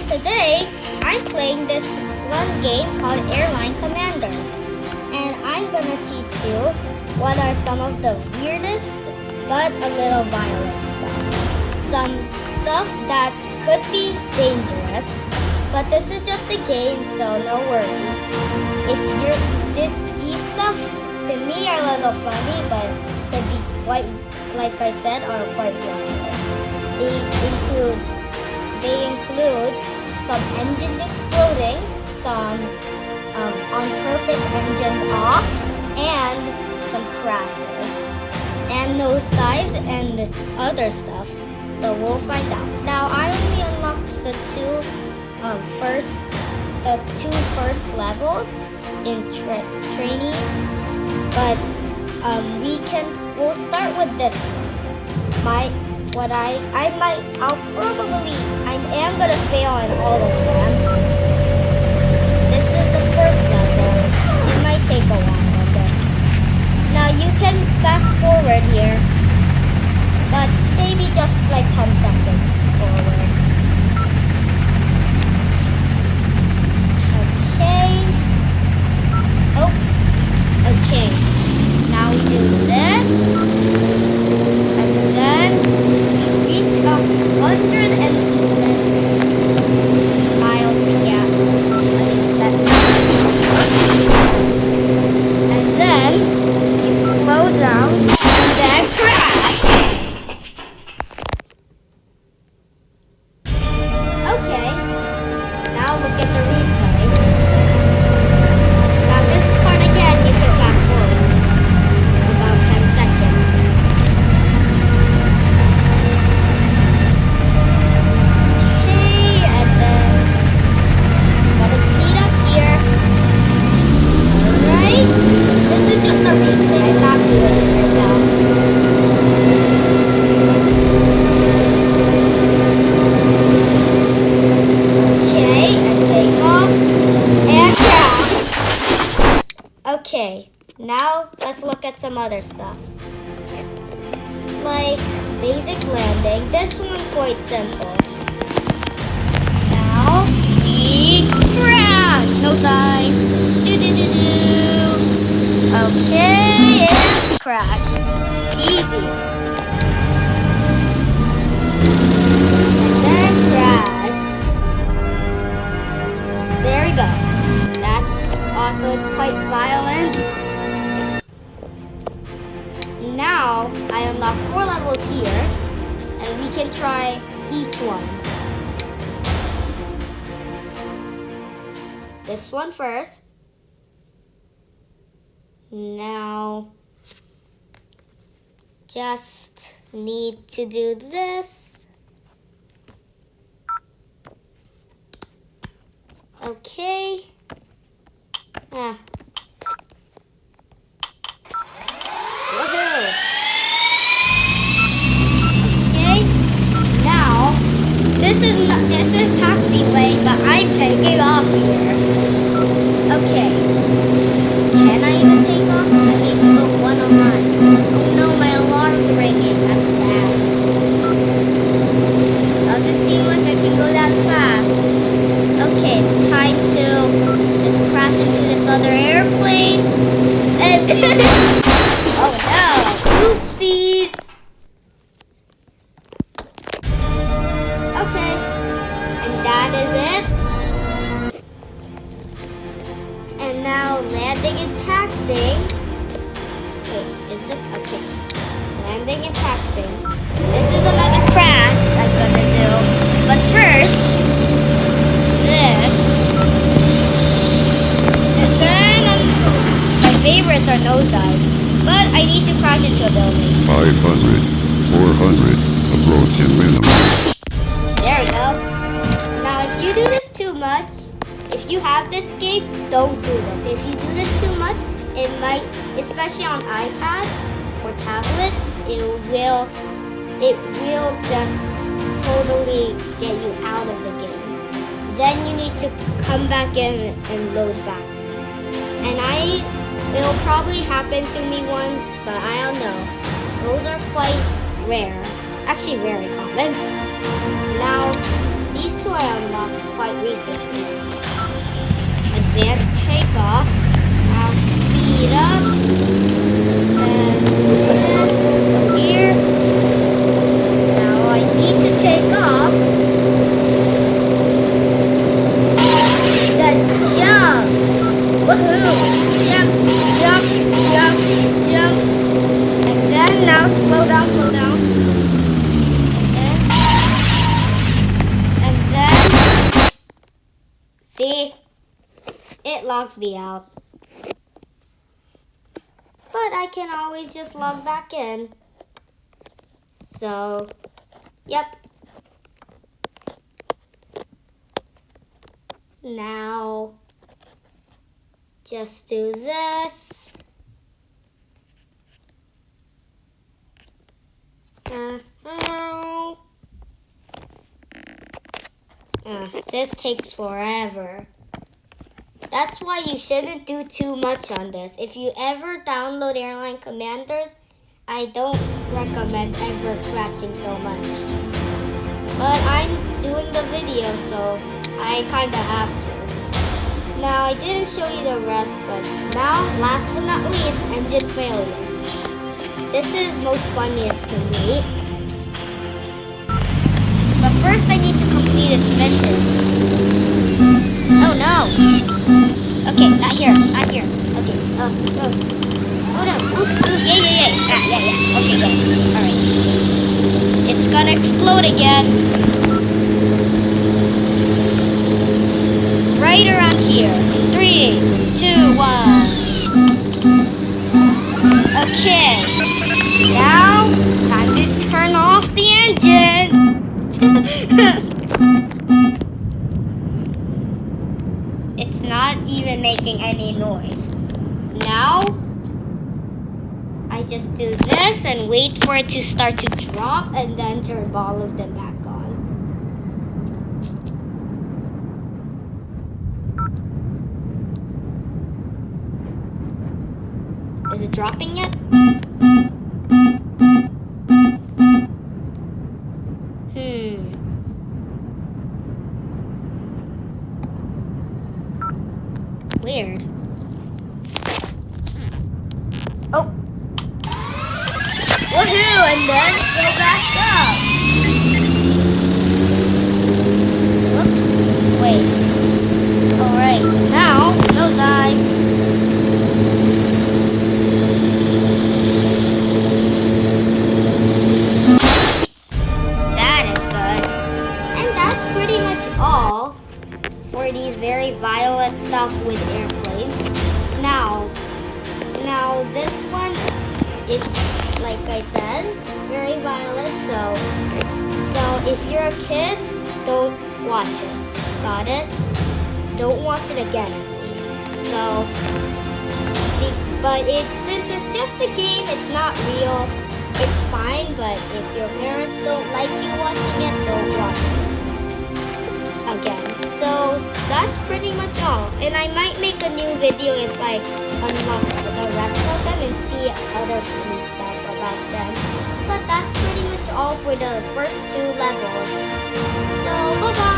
today I'm playing this fun game called Airline Commanders. And I'm gonna teach you what are some of the weirdest but a little violent stuff. Some stuff that could be dangerous, but this is just a game, so no worries. If these stuff to me are a little funny, but could be quite, like I said, are quite violent. They include some engines exploding, some on purpose engines off, and some crashes, and nosedives and other stuff. So we'll find out. Now I only unlocked the two first levels in training, but we'll start with this one. I am gonna fail in all of them. This is the first level. It might take a while, I guess. Now you can fast forward here, but maybe just like 10 seconds forward. Okay. Oh, okay. Now we do this, and then we reach 111 miles per hour. And then we slow down and then crash. Okay, now look at the replay. Now this part again, you can fast forward about 10 seconds. Okay, and then I'm gonna speed up here. Alright, this is just a replay, I'm not doing it right now. Okay, and take off, and crash. Okay, now let's look at some other stuff. Like basic landing. This one's quite simple. Now we crash. Nosedive. Do. Okay, and crash. Easy. And then crash. There we go. That's also quite violent. Now I unlock 4 levels here, and we can try each one. This one first. Now just need to do this. Okay. Woohoo! Okay. Now this is taxiway, but I'm taking off here. Okay. Can I even take off? I need to go 109. Oh no, my alarm's ringing. That's bad. Doesn't seem like I can go that fast. Okay, it's time to just crash into this other airplane. And oh no! Oopsies! Okay, and that is it. And now landing and taxiing. Wait, is this okay? Landing and taxiing. This is another crash I'm gonna do. But first, this. And then my favorites are nosedives. But I need to crash into a building. 500, 400, approach and minimize. There we go. Now if you do this too much, if you have this game, don't do this. If you do this too much, it might, especially on iPad or tablet, it will just totally get you out of the game. Then you need to come back in and load back. And it'll probably happen to me once, but I don't know. Those are quite rare. Actually very common. Now These two I unlocked quite recently. Advanced takeoff. I'll speed up. And do this. Go here. Now I need to take off. And then jump. Woohoo! Jump, jump, jump, jump. And then now slow down, slow down. And then see? It logs me out. But I can always just log back in. So, yep. Now, just do this. This takes forever. That's why you shouldn't do too much on this. If you ever download Airline Commanders, I don't recommend ever crashing so much. But I'm doing the video, so I kinda have to. Now, I didn't show you the rest, but now, last but not least, engine failure. This is most funniest to me. But first, I need to complete its mission. Oh no! Okay, not here, not here. Okay, oh no. Oh no, oof, yeah. Yeah. Okay, go. Alright. It's gonna explode again. Right around here. 3, 2, 1. Okay. Now, time to turn off the engine. It's not even making any noise. Now, I just do this and wait for it to start to drop and then turn all of them back on. Is it dropping yet? Weird. Oh. Woohoo! And then go back up. Whoops. Wait. Alright. Now, nosedive. That is good. And that's pretty much all for these very violent stuff with airplanes. Now this one is, like I said, very violent, so if you're a kid, don't watch it. Got it? Don't watch it again, at least. So, but since it's just a game, it's not real, it's fine, but if your parents don't like you watching it, don't watch it again. So that's pretty much all, and I might make a new video if I unlock the rest of them and see other funny stuff about them. But that's pretty much all for the first 2 levels. So bye bye.